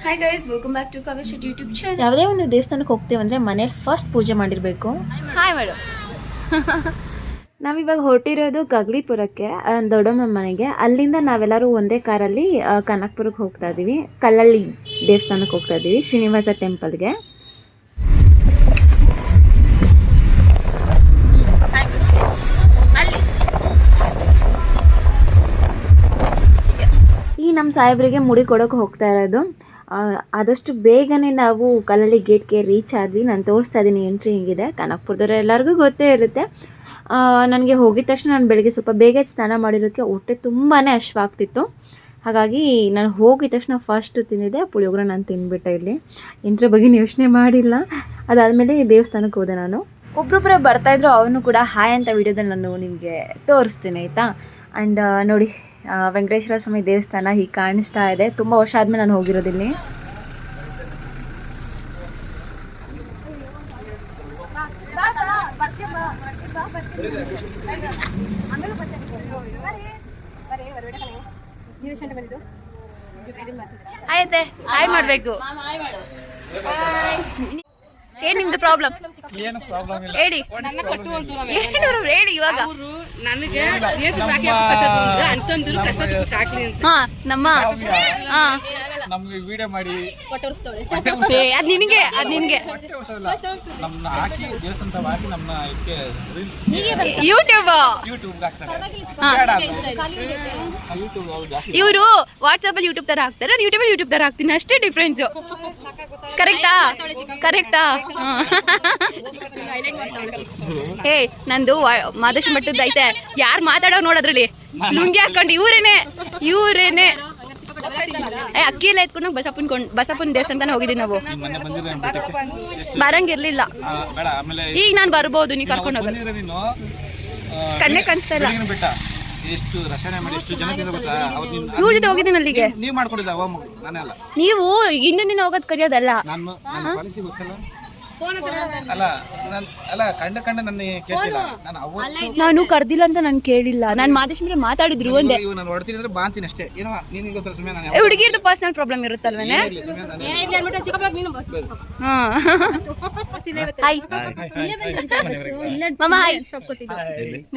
Hi guys, welcome back to Kavya Shetty YouTube channel. ಯಾವುದೇ ಒಂದು ದೇವಸ್ಥಾನಕ್ಕೆ ಹೋಗ್ತೀವಿ ಅಂದರೆ ಮನೇಲಿ ಫಸ್ಟ್ ಪೂಜೆ ಮಾಡಿರಬೇಕು. Hi madam. ನಾವಿವಾಗ ಹೊರಟಿರೋದು ಗಗ್ಲಿಪುರಕ್ಕೆ, ದೊಡ್ಡಮ್ಮ ಮನೆಗೆ. ಅಲ್ಲಿಂದ ನಾವೆಲ್ಲರೂ ಒಂದೇ ಕಾರಲ್ಲಿ ಕನಕಪುರಕ್ಕೆ ಹೋಗ್ತಾ ಇದ್ದೀವಿ. ಕಲ್ಲಳ್ಳಿ ದೇವಸ್ಥಾನಕ್ಕೆ ಹೋಗ್ತಾ ಇದ್ದೀವಿ, ಶ್ರೀನಿವಾಸ ಟೆಂಪಲ್ಗೆ. ಈ ನಮ್ಮ ಸಾಹೇಬರಿಗೆ ಮುಡಿ ಕೊಡೋಕೆ ಹೋಗ್ತಾ ಇರೋದು. ಆದಷ್ಟು ಬೇಗನೆ ನಾವು ಕಲ್ಲಳ್ಳಿ ಗೇಟ್ಗೆ ರೀಚ್ ಆದ್ವಿ. ನಾನು ತೋರಿಸ್ತಾ ಇದ್ದೀನಿ ಎಂಟ್ರಿ ಹಿಂಗಿದೆ. ಕನಕಪುರದವ್ರು ಎಲ್ಲರಿಗೂ ಗೊತ್ತೇ ಇರುತ್ತೆ. ನನಗೆ ಹೋಗಿದ ತಕ್ಷಣ ನಾನು ಬೆಳಗ್ಗೆ ಸ್ವಲ್ಪ ಬೇಗ ಸ್ನಾನ ಮಾಡಿರೋದಕ್ಕೆ ಹೊಟ್ಟೆ ತುಂಬಾ ಹಶ್ವಾಗ್ತಿತ್ತು. ಹಾಗಾಗಿ ನಾನು ಹೋಗಿದ ತಕ್ಷಣ ಫಸ್ಟ್ ತಿಂದಿದ್ದೆ ಪುಳಿಯೋಗರೆ. ನಾನು ತಿಂದ್ಬಿಟ್ಟೆ. ಇಲ್ಲಿ ಇಂದ್ರ ಬಗ್ಗೆ ಯೋಚನೆ ಮಾಡಿಲ್ಲ. ಅದಾದಮೇಲೆ ದೇವಸ್ಥಾನಕ್ಕೆ ಹೋದೆ ನಾನು. ಒಬ್ಬೊಬ್ಬರೇ ಬರ್ತಾಯಿದ್ರು, ಅವನು ಕೂಡ ಹಾಯ್ ಅಂತ ವಿಡಿಯೋದಲ್ಲಿ ನಾನು ನಿಮಗೆ ತೋರಿಸ್ತೀನಿ, ಆಯಿತಾ. ಆ್ಯಂಡ್ ನೋಡಿ, ವೆಂಕಟೇಶ್ವರ ಸ್ವಾಮಿ ದೇವಸ್ಥಾನ ಹೀಗೆ ಕಾಣಿಸ್ತಾ ಇದೆ. ತುಂಬ ವರ್ಷ ಆದಮೇಲೆ ನಾನು ಹೋಗಿರೋದಿಲ್ಲಿ. ಆಯ್ತೆ, ಹಾಯ್ ಮಾಡಬೇಕು. ಏನ್ ನಿಮ್ದು ಪ್ರಾಬ್ಲಮ್ ಹೇಳಿ. ಹೇಳಿ ಇವಾಗ. ನನಗೆ ಅಂತಂದ್ರು ಕಷ್ಟ ನಮ್ಮ ನಮ್ಗೆ ವಿಡಿಯೋ ಮಾಡಿ ಅದ್ ನಿನಗೆ ಯೂಟ್ಯೂಬ್ ಇವರು ವಾಟ್ಸಪ್ ಅಲ್ಲಿ ಯೂಟ್ಯೂಬ್ ತರ ಹಾಕ್ತಾರೆ, ಯೂಟ್ಯೂಬ್ ಅಲ್ಲಿ ಯೂಟ್ಯೂಬ್ ತರ ಹಾಕ್ತೀನಿ, ಅಷ್ಟೇ ಡಿಫ್ರೆನ್ಸ್. ಕರೆಕ್ಟಾ ಹೇ, ನಂದು ಮಾದೇಶ ಮಟ್ಟದ ಐತೆ. ಯಾರು ಮಾತಾಡೋ ನೋಡೋದ್ರಲ್ಲಿ ಲುಂಗಿ ಹಾಕೊಂಡು ಇವ್ರೇನೆ ಅಕ್ಕಿ ಎಲ್ಲ ಎತ್ಕೊಂಡು ಬಸಪ್ಪನ ದೇವಸ್ಥಾನ ಹೋಗಿದ್ದೀವಿ ನಾವು. ಬರಂಗಿರ್ಲಿಲ್ಲ. ಈಗ ನಾನು ಬರ್ಬೋದು, ನೀವು ಕರ್ಕೊಂಡು ಹೋಗೋದು. ಕಣ್ಣೆ ಕಾಣಿಸ್ತಾ ಇಲ್ಲ. ಇವ್ರ ಜೊತೆ ಹೋಗಿದ್ದೀನಿ ಅಲ್ಲಿಗೆ. ನೀವು ಹಿಂದಿನ ದಿನ ಹೋಗೋದು ಕರೆಯೋದಲ್ಲ. ನಾನು ಕರ್ದಿಲ್ಲ ಅಂತ ನಾನು ಕೇಳಿಲ್ಲ. ನಾನು ಮಾದೇಶ್ವರ ಮಾತಾಡಿದ್ರು ಒಂದೇ. ಹುಡುಗಿರ್ದು ಪರ್ಸನಲ್ ಪ್ರಾಬ್ಲಮ್ ಇರುತ್ತಲ್ವೇನೆ.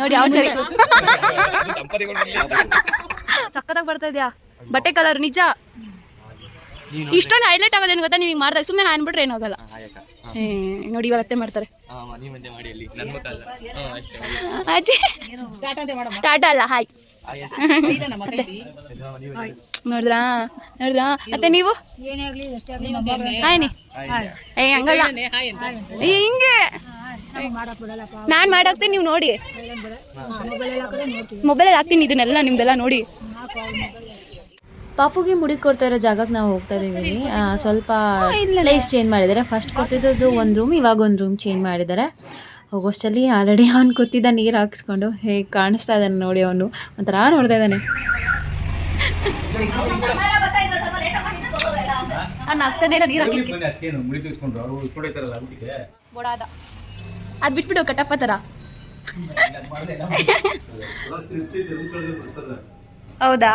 ನೋಡಿ ಅವ್ರು ಸರಿ ಸಕ್ಕತ್ತಾಗಿ ಬರ್ತಾ ಇದೆಯಾ ಬಟ್ಟೆ ಕಲರ್. ನಿಜ ಇಷ್ಟೊಂದು ಹೈಲೈಟ್ ಆಗೋದೇನು ಗೊತ್ತಾ, ನೀವು ಹಿಂಗೆ ಮಾಡಿದಾಗ ಸುಮ್ಮನೆ ಅನ್ಬಿಟ್ರೆ ಏನಾಗಲ್ಲ. ನೋಡಿ ಇವಾಗ ಅತ್ತೆ ಮಾಡ್ತಾರೆ. ಟಾಟಾ ಅಲ್ಲ, ಹಾಯ್. ನೋಡಿದ್ರಾ ಅತ್ತೆ ನೀವು ಹಾಯ್. ಹಂಗಲ್ಲ, ಹಿಂಗೆ ನಾನ್ ಮಾಡಾಕ್ತೀನಿ, ನೀವು ನೋಡಿ. ಮೊಬೈಲಲ್ಲಿ ಹಾಕ್ತೀನಿ ಇದನ್ನೆಲ್ಲ ನಿಮ್ದೆಲ್ಲ ನೋಡಿ. ಪಾಪುಗೆ ಮುಡಿ ಕೊಡ್ತಾ ಇರೋ ಜಾಗಕ್ಕೆ ನಾವು ಹೋಗ್ತಾ ಇದ್ದೀವಿ. ಸ್ವಲ್ಪ ಪ್ಲೇಸ್ ಚೇಂಜ್ ಮಾಡಿದ್ದಾರೆ. ಫಸ್ಟ್ ಕೊಡ್ತಿದ್ದು ಒಂದು ರೂಮ್, ಇವಾಗ ಒಂದು ರೂಮ್ ಚೇಂಜ್ ಮಾಡಿದ್ದಾರೆ. ಹೋಗೋಷ್ಟಲ್ಲಿ ಆಲ್ರೆಡಿ ಅವ್ನು ಕೂತಿದ್ದ ನೀರು ಹಾಕಿಸ್ಕೊಂಡು ಹೇಗೆ ಕಾಣಿಸ್ತಾ ಇದ್ದಾನೆ ನೋಡಿ. ಅವನು ಒಂಥರ ನೋಡ್ತಾ ಇದ್ದಾನೆ. ನಾನು ಆಗ್ತಾನೆ ನೀರು ಹಾಕಿ ಅದು ಬಿಟ್ಬಿಡು ಕಟ್ಟಪ್ಪ ಥರ. ಹೌದಾ?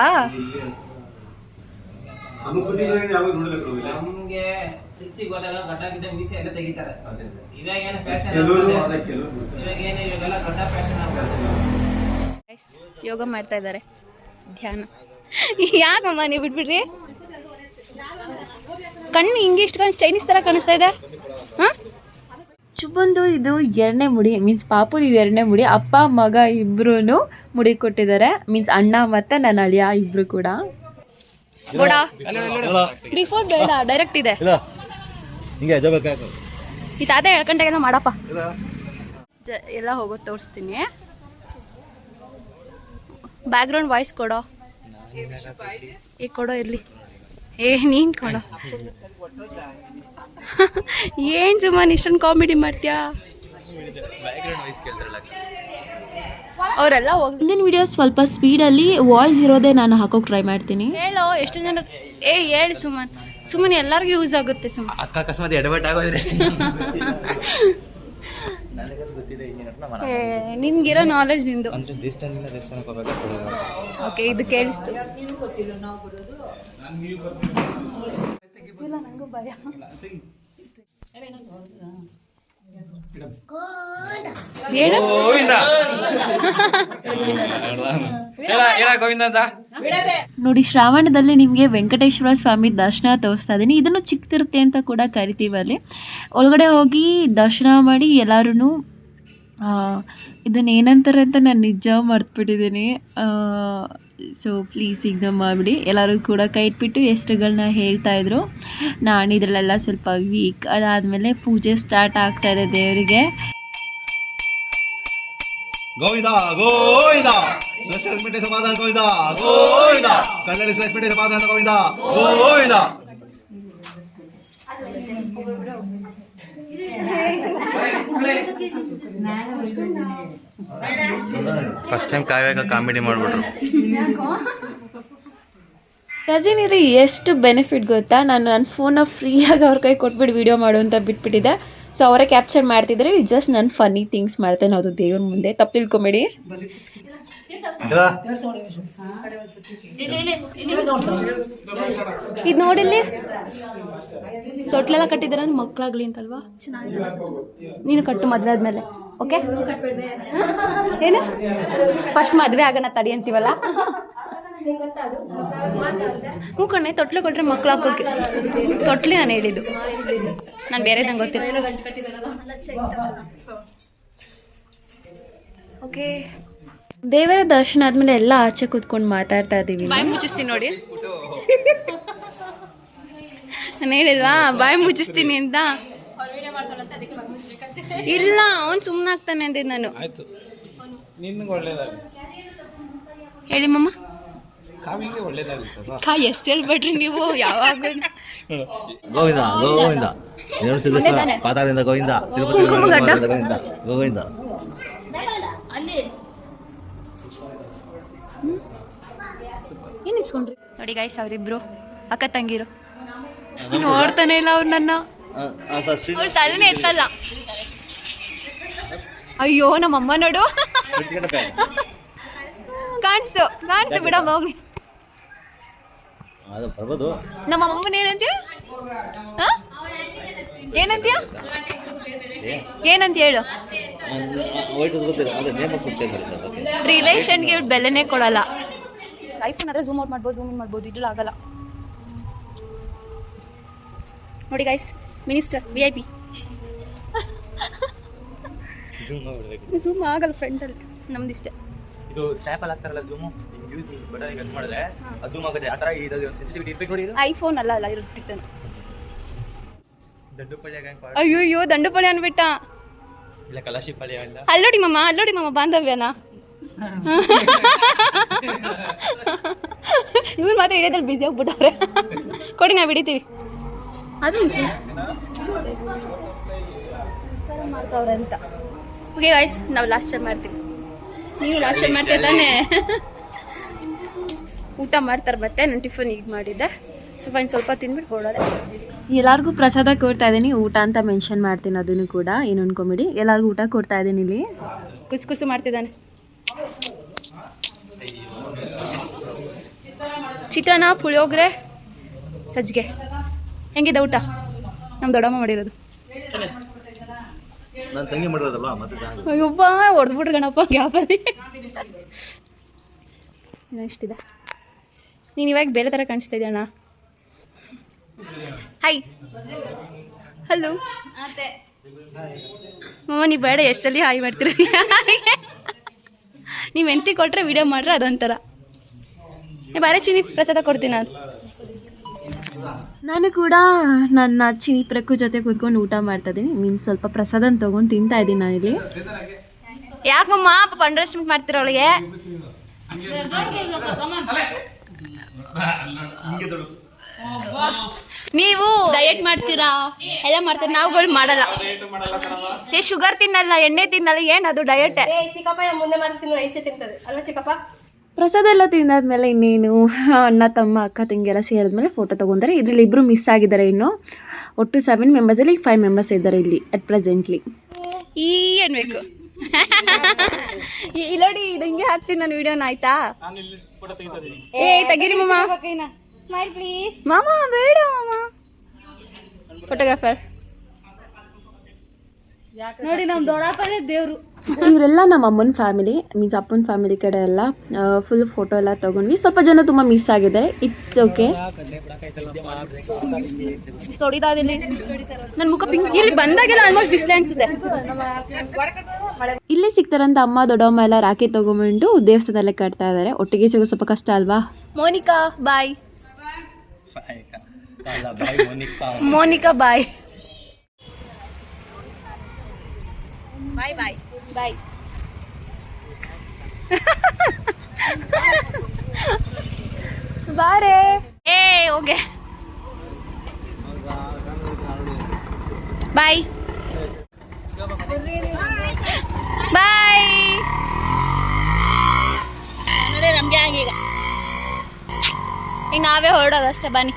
ಯೋಗ ಮಾಡ್ತಾ ಇದ್ದಾರೆ, ಧ್ಯಾನ. ಯಾಕಮ್ಮ ನೀವು ಬಿಟ್ಬಿಡ್ರಿ? ಕಣ್ಣು ಹಿಂಗೆ ಇಷ್ಟು ಕಾಣಿಸ್ ಚೈನೀಸ್ ತರ ಕಾಣಿಸ್ತಾ ಇದೆ. ಚುಬ್ಬಂದು ಇದು 2ನೇ ಮುಡಿ, ಮೀನ್ಸ್ ಪಾಪುದು ಇದು 2ನೇ ಮುಡಿ. ಅಪ್ಪ ಮಗ ಇಬ್ರು ಮುಡಿ ಕೊಟ್ಟಿದ್ದಾರೆ, ಮೀನ್ಸ್ ಅಣ್ಣ ಮತ್ತು ನನ್ನ ಅಳಿಯ ಇಬ್ರು ಕೂಡ. ಬಿಫೋರ್ ಬೇಡ, ಡೈರೆಕ್ಟ್ ಇದೆ. ಈ ತಾತ 2 ಗಂಟೆಗೆಲ್ಲ ಮಾಡಪ್ಪ. ಎಲ್ಲ ಹೋಗೋದು ತೋರಿಸ್ತೀನಿ. ಬ್ಯಾಕ್ಗ್ರೌಂಡ್ ವಾಯ್ಸ್ ಕೊಡೋ. ಕೊಡೋ ಇರ್ಲಿ. ನೀನ್ ಕೊಡೋ. ಏನ್ ಸುಮ್ಮನೆ ಇಷ್ಟೊಂದು ಕಾಮಿಡಿ ಮಾಡ್ತೀಯಾ? ಅವರೆಲ್ಲ ಹಿಂದಿನ ವಿಡಿಯೋ ಸ್ವಲ್ಪ ಸ್ಪೀಡಲ್ಲಿ ವಾಯ್ಸ್ ಇರೋದೇ ನಾನು ಹಾಕೋಕೆ ಟ್ರೈ ಮಾಡ್ತೀನಿ. ಹೇಳೋ ಎಷ್ಟು ಜನ. ಹೇಳಿ ಸುಮ್ಮನೆ ಎಲ್ಲರಿಗೂ ಯೂಸ್ ಆಗುತ್ತೆ. ಅಕಸ್ಮಾತ್ ಎಡವಟ್ ಆಗೋದ್ರೆ ನಿನ್ಗಿರೋ ನಾಲೆಜ್ ನಿಂದು. ಓಕೆ, ಇದು ಕೇಳಿಸ್ತು. ಭಯ. ಹೇಳು ನೋಡಿ, ಶ್ರಾವಣದಲ್ಲಿ ನಿಮಗೆ ವೆಂಕಟೇಶ್ವರ ಸ್ವಾಮಿ ದರ್ಶನ ತೋರಿಸ್ತಾ ಇದ್ದೀನಿ. ಇದನ್ನು ಚಿಕ್ಕ ತಿರುಪತಿ ಅಂತ ಕೂಡ ಕರಿತೀವಿ. ಅಲ್ಲಿ ಒಳಗಡೆ ಹೋಗಿ ದರ್ಶನ ಮಾಡಿ ಎಲ್ಲರೂ ಇದನ್ನು ಏನಂತಾರೆ ಅಂತ ನಾನು ನಿಜ ಮರ್ತ್ಬಿಟ್ಟಿದ್ದೀನಿ. ಸೊ ಪ್ಲೀಸ್ ಇಗ್ನೋರ್ ಮಾಡಿಬಿಡಿ. ಎಲ್ಲರೂ ಕೂಡ ಕೈ ಇಟ್ಬಿಟ್ಟು ಎಷ್ಟುಗಳನ್ನ ಹೇಳ್ತಾಯಿದ್ರು. ನಾನು ಇದರಲ್ಲೆಲ್ಲ ಸ್ವಲ್ಪ ವೀಕ್. ಅದಾದಮೇಲೆ ಪೂಜೆ ಸ್ಟಾರ್ಟ್ ಆಗ್ತಾಯಿದೆ ದೇವರಿಗೆ. ಗೋವಿಂದ ಗೋವಿಂದ ಸರಸ್ವತಿ ಸಮಾಧಾನ ಗೋವಿಂದ ಗೋವಿಂದ ಕನ್ನಡ ಸರಸ್ವತಿ ಸಮಾಧಾನ ಗೋವಿಂದ ಗೋವಿಂದ. ಫಸ್ಟ್ ಟೈಮ್ ಕಾವ್ಯಾಗ ಕಾಮಿಡಿ ಮಾಡ್ಬಿಟ್ರು. ಕಸಿನ್ ಇರಿ ಎಷ್ಟು ಬೆನಿಫಿಟ್ ಗೊತ್ತಾ. ನಾನು ನನ್ನ ಫೋನ್ನ ಫ್ರೀಯಾಗಿ ಅವ್ರ ಕೈ ಕೊಟ್ಬಿಟ್ಟು ವೀಡಿಯೋ ಮಾಡು ಅಂತ ಬಿಟ್ಬಿಟ್ಟಿದ್ದೆ. ಸೊ ಅವರೇ ಕ್ಯಾಪ್ಚರ್ ಮಾಡ್ತಿದ್ರೆ. ಜಸ್ಟ್ ನಾನು ಫನ್ನಿ ಥಿಂಗ್ಸ್ ಮಾಡ್ತೇನೆ, ಅದು ದೇವ್ರ ಮುಂದೆ, ತಪ್ಪು ತಿಳ್ಕೊಬೇಡಿ. ಇದು ನೋಡಿಲ್ಲಿ ತೊಟ್ಲೆಲ್ಲ ಕಟ್ಟಿದಾರೆ ಅಂದ್ರೆ ಮಕ್ಕಳಾಗ್ಲಿ ಅಂತಲ್ವಾ. ನೀನು ಕಟ್ಟು ಮದುವೆ ಆದ್ಮೇಲೆ. ಓಕೆ, ಏನು ಫಸ್ಟ್ ಮದುವೆ ಆಗೋಣ ತಡಿ ಅಂತೀವಲ್ಲ. ಹ್ಞೂ ಕಣ್ಣೆ, ತೊಟ್ಲು ಕೊಟ್ರೆ ಮಕ್ಳು ಹಾಕೋಕೆ. ತೊಟ್ಲಿ ನಾನು ಹೇಳಿದ್ದು, ನಾನು ಬೇರೆದಂಗೆ ಗೊತ್ತಿಲ್ಲ. ಓಕೆ, ದೇವರ ದರ್ಶನ ಆದ್ಮೇಲೆ ಎಲ್ಲ ಆಚೆ ಕೂತ್ಕೊಂಡು ಮಾತಾಡ್ತಾ ಇದ್ದೀವಿ. ಬಾಯಿ ಮುಚ್ಚಿಸ್ತೀನಿ ನೋಡಿ, ನಾನು ಹೇಳಿಲ್ವಾ ಬಾಯಿ ಮುಚ್ಚಿಸ್ತೀನಿ ಅಂತ. ಇಲ್ಲ, ಅವ್ನು ಸುಮ್ಮನೆ ಆಗ್ತಾನೆ ಅಂದಿದ್ದು ನಾನು. ಹೇಳಿ ಮಮ್ಮ. ಎಷ್ಟು ಹೇಳ್ಬೇಡ್ರಿ ನೀವು ಯಾವಾಗ. ಗೋವಿಂದ ಗೋವಿಂದ ಪಾತಾಳದಿಂದ ಗೋವಿಂದ ತಿರುಪತಿ ಗೋವಿಂದ ಗೋವಿಂದ. ಏನು ಇಸ್ಕೊಂಡ್ರಿ ನೋಡಿ ಗೈಸ್, ಅವರಿಬ್ರು ಅಕ್ಕ ತಂಗಿರು. ನೋಡ್ತಾನೆ ಇಲ್ಲ ಅವ್ರು ನನ್ನ, ಅವ್ಳು ತಲೆನೇ ಎತ್ತಲ್ಲ. ಅಯ್ಯೋ ನಮ್ಮಮ್ಮ ನೋಡು, ಕಾಣಿಸ್ತು ಬಿಡಮ್ಮ ಹೋಗ್ಲಿ. ನಮ್ಮಮ್ಮನ ಏನಂತೀಯ, ಏನಂತ ಹೇಳು. ರಿಲೇಷನ್ಗೆ ಬೆಲೆನೇ ಕೊಡಲ್ಲ. ಐಫೋನ್ ಆದ್ರೆ ಝೂಮ್ ಔಟ್ ಮಾಡ್ಬೋದು, ಝೂಮ್ ಇನ್ ಮಾಡ್ಬೋದು, ಇದ್ರಲ್ಲಿ ಆಗಲ್ಲ ನೋಡಿ ಗೈಸ್. ಮಿನಿಸ್ಟರ್ VIP ಝೂಮ್ ಆಗಲ್ಲ ಫ್ರಂಟಲ್ಲಿ, ನಮ್ದಿಷ್ಟೇ. ಇದು ಸ್ನ್ಯಾಪ್ ಅಲ್ಲಿ ಹಾಕ್ತಾರಲ್ಲ ಝೂಮ್, ಯೂಸ್ ಬಟನ್ ಕಟ್ ಮಾಡಿದ್ರೆ ಅದು ಝೂಮ್ ಆಗುತ್ತೆ. ಆ ತರ ಇದು ಸೆನ್ಸಿಟಿವಿಟಿ ಇಫೆಕ್ಟ್ ನೋಡಿ. ಇದು ಐಫೋನ್ ಅಲ್ಲ ಇರುತ್ತಿತ್ತು. ದಂಡುಪಳ್ಳಿ ಗ್ಯಾಂಗ್ ಅಯ್ಯೋ ದಂಡುಪಳ್ಳಿ ಅನ್ಬಿಟ್ಟ. ಇಲ್ಲ ಕಲಾಶಿಪಳ್ಳಿ ಅಲ್ಲ. ಅಲ್ಲೋಡಿ ಮಮ್ಮ ಬಾಂಧವ್ಯನ. ಇವ್ರು ಮಾತ್ರ ಹಿಡಿಯೋದ್ರಲ್ಲಿ ಬ್ಯುಸಿ ಆಗ್ಬಿಟ್ಟವ್ರೆ. ಕೊಡಿ ನಾವು ಹಿಡಿತೀವಿ. ಅದು ಮಾಡ್ತಾವ್ರೆ ಅಂತ. ಓಕೆ ಗೈಸ್, ನಾವು ಲಾಸ್ಟ್ ಟೈಮ್ ಮಾಡ್ತೀವಿ. ನೀವು ಲಾಸ್ಟ್ ಟೈಮ್ ಮಾಡ್ತೀವಿ ತಾನೇ. ಊಟ ಮಾಡ್ತಾರೆ ಮತ್ತೆ. ನಾನು ಟಿಫನ್ ಈಗ ಮಾಡಿದ್ದೆ. ಸ್ವಲ್ಪ ತಿಂದ್ಬಿಟ್ಟು ಹೊರಡೋದೆ. ಎಲ್ಲರಿಗೂ ಪ್ರಸಾದ ಕೊಡ್ತಾ ಇದ್ದೀನಿ. ಊಟ ಅಂತ ಮೆನ್ಷನ್ ಮಾಡ್ತೀನಿ, ಅದನ್ನು ಕೂಡ ಏನು ಅನ್ಕೊಂಬಿಡಿ. ಎಲ್ಲರಿಗೂ ಊಟ ಕೊಡ್ತಾ ಇದ್ದೀನಿ. ಇಲ್ಲಿ ಕುಸು ಮಾಡ್ತಿದ್ದಾನೆ. ಚಿತ್ರಾನ್ನ, ಪುಳಿಯೋಗರೆ, ಸಜ್ಜಿಗೆ. ಹೆಂಗಿದೆ ಊಟ? ನಮ್ಮ ದೊಡ್ಡಮ್ಮ ಮಾಡಿರೋದು. ನನ್ನ ತಂಗಿ ಮಾಡಿರೋದಲ್ವಾ ಮತ್ತೆ. ಅಯ್ಯೊಬ್ಬ ಹೊಡೆದ್ಬಿಟ್ರು ಗಣಪ ಗ್ಯಾಪಲ್ಲಿ. ಇಷ್ಟಿದೆ. ನೀನು ಇವಾಗ ಬೇರೆ ಥರ ಕಾಣಿಸ್ತಾ ಇದೆಯಣ್ಣ. ಹಾಯ್, ಹಲೋ ಮಮ್ಮ. ನೀವು ಬೇಡ ಎಷ್ಟಲ್ಲಿ ಹಾಯ್ ಮಾಡ್ತೀರ. ನೀವು ಎಂತಿ ಕೊಟ್ಟರೆ ವಿಡಿಯೋ ಮಾಡ್ರೆ ಅದೊಂಥರ. ಬಾರೆ ಚಿನಿ ಪ್ರಸಾದ ಕೊಡ್ತೀನಿ ನಾನು ಕೂಡ ನನ್ನ ಚಿನಿ ಪ್ರಕ್ಕು ಜೊತೆ ಕೂತ್ಕೊಂಡು ಊಟ ಮಾಡ್ತಾ ಇದ್ದೀನಿ. ಮೀನ್ಸ್ ಸ್ವಲ್ಪ ಪ್ರಸಾದನ ತೊಗೊಂಡು ತಿಂತಾ ಇದ್ದೀನಿ ನಾನಿಲ್ಲಿ. ಯಾಕಮ್ಮ ಪಾಪ ಅಂಡರ್ಸ್ಟಿಮೇಟ್ ಮಾಡ್ತೀರ ಅವಳಿಗೆ. ನೀವು ಡಯಟ್ ಮಾಡ್ತೀರಾ, ಎಲ್ಲ ಮಾಡ್ತೀರಾ, ನಾವುಗಳು ಮಾಡಲ್ಲ. ಶುಗರ್ ತಿನ್ನಲ್ಲ, ಎಣ್ಣೆ ತಿನ್ನಲ್ಲ, ಏನದು ಡಯಟ್? ಪ್ರಸಾದ ಎಲ್ಲ ತಿಂದಾದ್ಮೇಲೆ ಇನ್ನೇನು ಅಣ್ಣ ತಮ್ಮ ಅಕ್ಕ ತಂಗಿ ಎಲ್ಲ ಸೇರಿದ್ಮೇಲೆ ಫೋಟೋ ತೊಗೊಂತಾರೆ. ಇದರಲ್ಲಿ ಇಬ್ಬರು ಮಿಸ್ ಆಗಿದ್ದಾರೆ. ಇನ್ನು ಒಟ್ಟು 7 ಮೆಂಬರ್ಸಲ್ಲಿ 5 ಮೆಂಬರ್ಸ್ ಇದ್ದಾರೆ ಇಲ್ಲಿ ಅಟ್ ಪ್ರೆಸೆಂಟ್ಲಿ. ಈ ಅನ್ಬೇಕು. ಇಲ್ಲೋಡಿ, ಇದು ಹಿಂಗೆ ಹಾಕ್ತೀನಿ ನಾನು ವಿಡಿಯೋನ, ಆಯ್ತಾ? ಏ ತೆಗೀರಿ ಮಾಮ. Smile please. ಮಾಮ ಬೇಡ ಮಾಮ. ಫೋಟೋಗ್ರಾಫರ್ ನೋಡಿ ನಮ್ಮ ದೊಡ್ಡಪ್ಪನೇ ದೇವ್ರು. ಇವರೆಲ್ಲ ನಮ್ಮ ಅಮ್ಮನ ಫ್ಯಾಮಿಲಿ, ಮೀನ್ಸ್ ಅಪ್ಪನ ಫ್ಯಾಮಿಲಿ ಕಡೆ ಎಲ್ಲ ಫುಲ್ ಫೋಟೋ ಎಲ್ಲ ತೊಗೊಂಡ್ವಿ. ಸ್ವಲ್ಪ ಜನ ತುಂಬ ಮಿಸ್ ಆಗಿದ್ದಾರೆ, ಇಟ್ಸ್ ಓಕೆ. ಹೊಡಿತಾ ಇದೀನಿ ನನ್ನ ಮುಖ ಪಿಂಕ್. ಇಲ್ಲಿ ಬಂದಾಗೆಲ್ಲ ಆಲ್ಮೋಸ್ಟ್ ಬಿಸಿಲೆ ಅನ್ಸುತ್ತೆ. ಇಲ್ಲೇ ಸಿಗ್ತಾರಂತ ಅಮ್ಮ ದೊಡ್ಡಮ್ಮ ಎಲ್ಲ ರಾಖಿ ತೊಗೊಂಡ್ಬಿಟ್ಟು ದೇವಸ್ಥಾನದಲ್ಲೇ ಕಟ್ತಾ ಇದ್ದಾರೆ. ಒಟ್ಟಿಗೆ ಸಿಗೋ ಸ್ವಲ್ಪ ಕಷ್ಟ ಅಲ್ವಾ. ಮೋನಿಕಾ ಬಾಯ್. ಮೋನಿಕಾ ಬಾಯ್. ಬಾಯ್ ಬಾಯ್ ಬಾಯ್. ಬಾರೆ ಏ ಹೋಗೆ ಬಾಯ್ ಬಾಯ್. ನಮ್ಗೆ ಆಗೀಗ ಈಗ ನಾವೇ ಹೊರಡೋದಷ್ಟೇ ಬನ್ನಿ.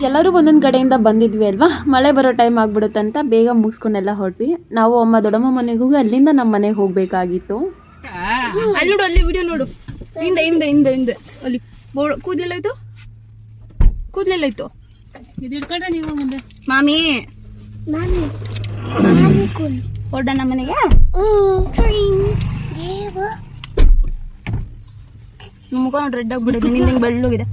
ಎಲ್ಲರೂ ಒಂದೊಂದು ಕಡೆಯಿಂದ ಬಂದಿದ್ವಿ ಅಲ್ವಾ, ಮಳೆ ಬರೋ ಟೈಮ್ ಆಗ್ಬಿಡುತ್ತಂತ ಬೇಗ ಮುಗಿಸ್ಕೊಂಡೆಲ್ಲ ಹೊರಟ್ವಿ. ನಾವು ಅಮ್ಮ ದೊಡ್ಡಮ್ಮ ಮನೆಗೆ ಹೋಗಿ ಅಲ್ಲಿಂದ ನಮ್ಮ ಮನೆಗೆ ಹೋಗಬೇಕಾಗಿತ್ತು. ಅಲ್ಲಿ ನೋಡು, ಅಲ್ಲಿ ವಿಡಿಯೋ ನೋಡು. ಹಿಂದೆ ಹಿಂದೆ ಹಿಂದೆ ಹಿಂದೆ ಅಲ್ಲಿ ಕೂದಲೆಲ್ಲ ಇತ್ತು, ಕೂದಲೆಲ್ಲ ಇತ್ತು. ನೀವು ಮುಂದೆ ಮಾಮಿ ಹೊರಡ ನಮ್ಮ ಮನೆಗೆ. ಮುಖ ನೋಡಿ ರೆಡ್ ಆಗ್ಬಿಡುತ್ತೆ, ನಿಂಗೆ ಬೆಳ್ಳಗಿದೆ.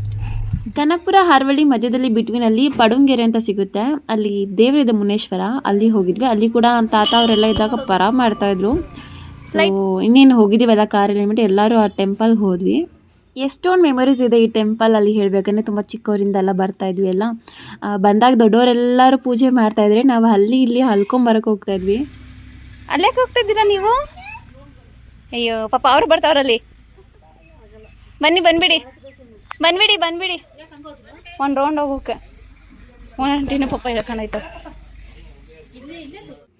ಕನಕಪುರ ಹಾರವಳ್ಳಿ ಮಧ್ಯದಲ್ಲಿ ಬಿಟ್ವೀನಲ್ಲಿ ಪಡುಂಗೆರೆ ಅಂತ ಸಿಗುತ್ತೆ, ಅಲ್ಲಿ ದೇವರಿದೆ ಮುನೇಶ್ವರ, ಅಲ್ಲಿ ಹೋಗಿದ್ವಿ. ಅಲ್ಲಿ ಕೂಡ ನಮ್ಮ ತಾತ ಅವರೆಲ್ಲ ಇದ್ದಾಗ ಪರ ಮಾಡ್ತಾಯಿದ್ರು. ಸೊ ಇನ್ನೇನು ಹೋಗಿದ್ದೀವಲ್ಲ ಕಾರಲ್ಲಿ ಅಂದ್ಬಿಟ್ಟು ಎಲ್ಲರೂ ಆ ಟೆಂಪಲ್ಗೆ ಹೋದ್ವಿ. ಎಷ್ಟೊಂದು ಮೆಮೊರೀಸ್ ಇದೆ ಈ ಟೆಂಪಲಲ್ಲಿ ಹೇಳಬೇಕಂದ್ರೆ. ತುಂಬ ಚಿಕ್ಕವರಿಂದ ಎಲ್ಲ ಬರ್ತಾಯಿದ್ವಿ ಎಲ್ಲ. ಬಂದಾಗ ದೊಡ್ಡವರೆಲ್ಲರೂ ಪೂಜೆ ಮಾಡ್ತಾಯಿದ್ರೆ ನಾವು ಅಲ್ಲಿ ಇಲ್ಲಿ ಹಲ್ಕೊಂಬರಕ್ಕೆ ಹೋಗ್ತಾಯಿದ್ವಿ. ಅಲ್ಲೇಕೆ ಹೋಗ್ತಾಯಿದ್ದೀರಾ ನೀವು? ಅಯ್ಯೋ ಪಾಪ ಅವ್ರು ಬರ್ತಾವ್ರಲ್ಲಿ. ಬನ್ನಿ ಬಂದ್ಬಿಡಿ ಬಂದ್ಬಿಡಿ ಬಂದ್ಬಿಡಿ. ಒಂದು ರೌಂಡ್ ಹೋಗೋಕೆ ಒಂಟಿನ ಪಾಪ ಹೇಳ್ಕೊಂಡಾಯ್ತು.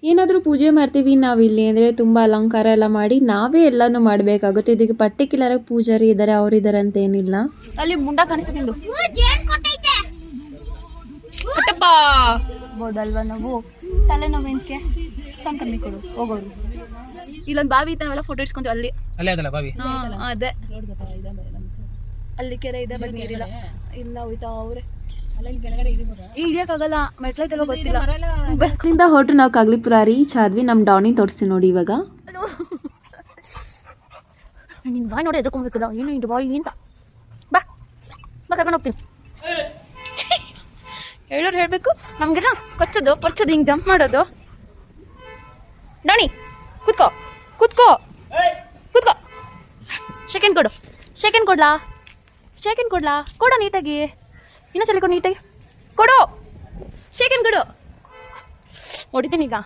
ಏನಾದರೂ ಪೂಜೆ ಮಾಡ್ತೀವಿ ನಾವು ಇಲ್ಲಿ ಅಂದರೆ ತುಂಬ ಅಲಂಕಾರ ಎಲ್ಲ ಮಾಡಿ ನಾವೇ ಎಲ್ಲನೂ ಮಾಡಬೇಕಾಗುತ್ತೆ. ಇದಕ್ಕೆ ಪರ್ಟಿಕ್ಯುಲರಾಗಿ ಪೂಜಾರಿ ಇದ್ದಾರೆ ಅವರಿದ್ದಾರೆ ಅಂತ ಏನಿಲ್ಲ. ಅಲ್ಲಿ ಮುಂಡ ಕಾಣಿಸ್ತದೆ ನಿಂದು ಕಟ್ಟಪ್ಪ ಬೋದಲ್ವಾ ನಾವು ತಲೆನೋವಿಂದಕ್ಕೆ ಸಂಕ್ರಮಿ ಕೊಡು ಹೋಗೋರು. ಇಲ್ಲೊಂದು ಬಾವಿ ಇತ್ತು, ನಾವೆಲ್ಲ ಫೋಟೋ ಇಡ್ಸ್ಕೊಂತೀವಿ ಅಲ್ಲಿ. ಅಲ್ಲೇ ಅದಲ್ಲ ಬಾವಿ. ಅದೇ ಅಲ್ಲಿ ಕೆರೆ ಇದೆ, ಬಟ್ ನೀರಿಲ್ಲ. ಇಲ್ಲ ಹೋಯ್ತಾ ಅವ್ರೆ ಇಳಿಯೋಕ್ಕಾಗಲ್ಲ, ಮೆಟ್ಲೈತಲ್ಲ ಗೊತ್ತಿಲ್ಲ. ಅಲ್ಲಿಂದ ಹೊರಟು ನಾವು ಕಗ್ಲಿಪುರ ರೀಚ್ ಆದ್ವಿ. ನಮ್ಮ ಡಾನಿ ತೋರಿಸ್ತೀವಿ ನೋಡಿ ಇವಾಗ. ನಿನ್ನ ಬಾಯ್ ನೋಡಿ ಎದ್ಕೊಂಡ್ಬೇಕಿಲ್ಲ, ಏನು ಇದು ಬಾಯ್ ಅಂತ. ಬಾ ಬಾ ಕರ್ಕೊಂಡು ಹೋಗ್ತೀನಿ. ಹೇಳೋರು ಹೇಳಬೇಕು ನಮಗೆಲ್ಲ ಕೊಚ್ಚೋದು ಪರ್ಚೋದು ಹಿಂಗೆ ಜಂಪ್ ಮಾಡೋದು. ಡಾನಿ ಕೂತ್ಕೋ ಕೂತ್ಕೋ ಕೂತ್ಕೋ. ಸೆಕೆಂಡ್ ಕೊಡು, ಸೆಕೆಂಡ್ ಕೊಡ್ಲಾ, ಸೆಕೆಂಡ್ ಕೊಡ್ಲಾ, ಕೊಡು ನೀಟಾಗಿ. ಇನ್ನೊಂದ್ಸಲ ಕೊಡು ನೀಟಾಗಿ, ಕೊಡು ಸೆಕೆಂಡ್ ಕೊಡು. ಹೊಡಿತೀನಿ ಈಗ.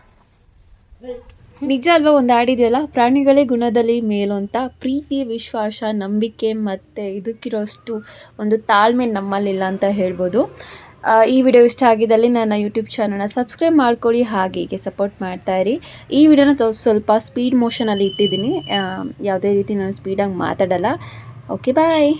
ನಿಜ ಅಲ್ವಾ, ಒಂದು ಹಾಡಿದೆಯಲ್ಲ, ಪ್ರಾಣಿಗಳೇ ಗುಣದಲ್ಲಿ ಮೇಲು ಅಂತ. ಪ್ರೀತಿ, ವಿಶ್ವಾಸ, ನಂಬಿಕೆ ಮತ್ತು ಇದಕ್ಕಿರೋಷ್ಟು ಒಂದು ತಾಳ್ಮೆ ನಮ್ಮಲ್ಲಿಲ್ಲ ಅಂತ ಹೇಳ್ಬೋದು. ಈ ವಿಡಿಯೋ ಇಷ್ಟ ಆಗಿದ್ದಲ್ಲಿ ನನ್ನ ಯೂಟ್ಯೂಬ್ ಚಾನಲ್ನ ಸಬ್ಸ್ಕ್ರೈಬ್ ಮಾಡ್ಕೊಳ್ಳಿ, ಹಾಗೆ ಹೀಗೆ ಸಪೋರ್ಟ್ ಮಾಡ್ತಾಯಿರಿ. ಈ ವಿಡಿಯೋನ ಸ್ವಲ್ಪ ಸ್ಪೀಡ್ ಮೋಷನಲ್ಲಿ ಇಟ್ಟಿದ್ದೀನಿ, ಯಾವುದೇ ರೀತಿ ನಾನು ಸ್ಪೀಡಾಗಿ ಮಾತಾಡಲ್ಲ. ಓಕೆ ಬಾಯ್.